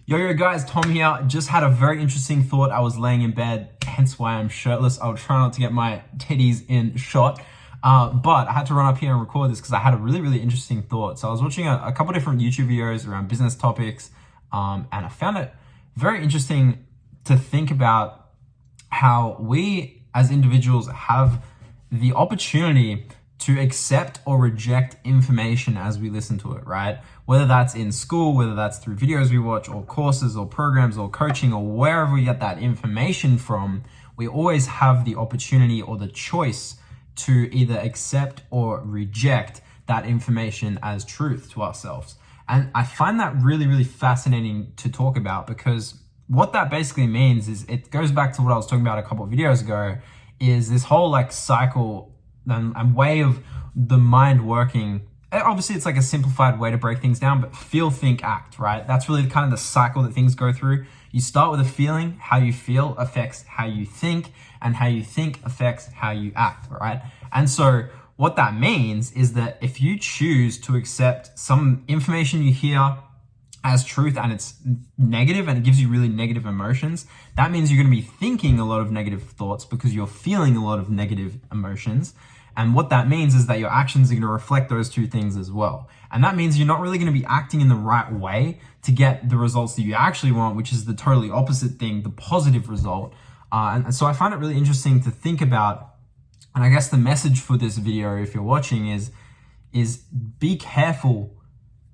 Yo guys, Tom here. Just had a very interesting thought. I was laying in bed, hence why I'm shirtless. I'll try not to get my titties in shot. But I had to run up here and record this because I had a really interesting thought. So I was watching a couple different YouTube videos around business topics, and I found it very interesting to think about how we as individuals have the opportunity to accept or reject information as we listen to it, right? Whether that's in school, whether that's through videos we watch or courses or programs or coaching or wherever we get that information from, we always have the opportunity or the choice to either accept or reject that information as truth to ourselves. And I find that really fascinating to talk about, because what that basically means is, it goes back to what I was talking about a couple of videos ago, is this whole like cycle and way of the mind working. Obviously it's like a simplified way to break things down, but feel, think, act, right? That's really kind of the cycle that things go through. You start with a feeling. How you feel affects how you think, and how you think affects how you act, right? And so what that means is that if you choose to accept some information you hear as truth and it's negative and it gives you really negative emotions, that means you're going to be thinking a lot of negative thoughts because you're feeling a lot of negative emotions. And what that means is that your actions are going to reflect those two things as well. And that means you're not really going to be acting in the right way to get the results that you actually want, which is the totally opposite thing, the positive result. And so I find it really interesting to think about. And I guess the message for this video, if you're watching, is be careful.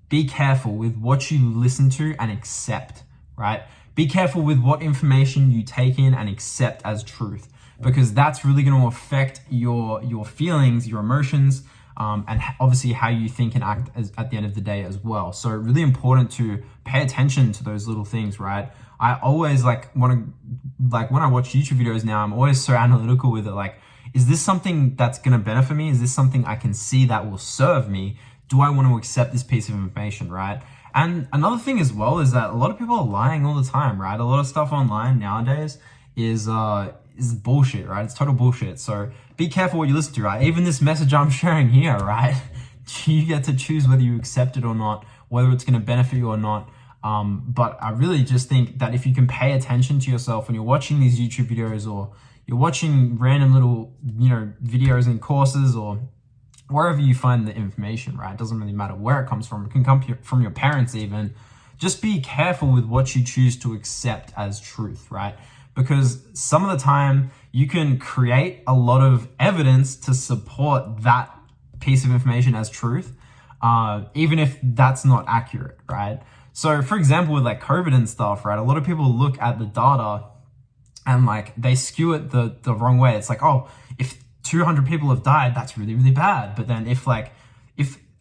Be careful with what you listen to and accept, right? Be careful with what information you take in and accept as truth, because that's really going to affect your feelings, your emotions, and obviously how you think and act at the end of the day as well. So really important to pay attention to those little things, right? I always when I watch YouTube videos now, I'm always so analytical with it. Like, is this something that's going to benefit me? Is this something I can see that will serve me? Do I want to accept this piece of information, right? And another thing as well is that a lot of people are lying all the time, right? A lot of stuff online nowadays is bullshit, right? It's total bullshit. So be careful what you listen to, right? Even this message I'm sharing here, right? You get to choose whether you accept it or not, whether it's going to benefit you or not. But I really just think that if you can pay attention to yourself when you're watching these YouTube videos, or you're watching random little, videos and courses, or wherever you find the information, right? It doesn't really matter where it comes from. It can come from your parents even. Just be careful with what you choose to accept as truth, right? Because some of the time you can create a lot of evidence to support that piece of information as truth, even if that's not accurate, right? So for example, with like COVID and stuff, right? A lot of people look at the data and they skew it the wrong way. It's like, oh, if 200 people have died, that's really bad. But then if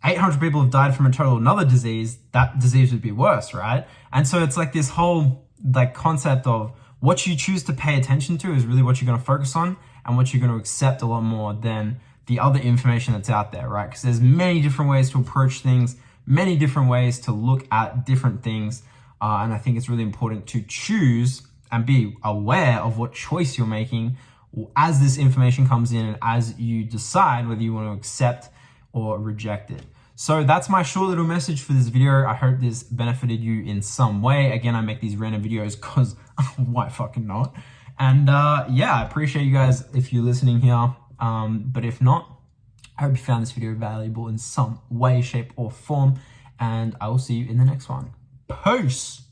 800 people have died from a total another disease, that disease would be worse, right? And so it's like this whole concept of what you choose to pay attention to is really what you're going to focus on, and what you're going to accept a lot more than the other information that's out there, right? Because there's many different ways to approach things, many different ways to look at different things. And I think it's really important to choose and be aware of what choice you're making as this information comes in, and as you decide whether you want to accept or reject it. So that's my short little message for this video. I hope this benefited you in some way. Again, I make these random videos because why fucking not? And yeah, I appreciate you guys if you're listening here. But if not, I hope you found this video valuable in some way, shape, or form. And I will see you in the next one. Peace.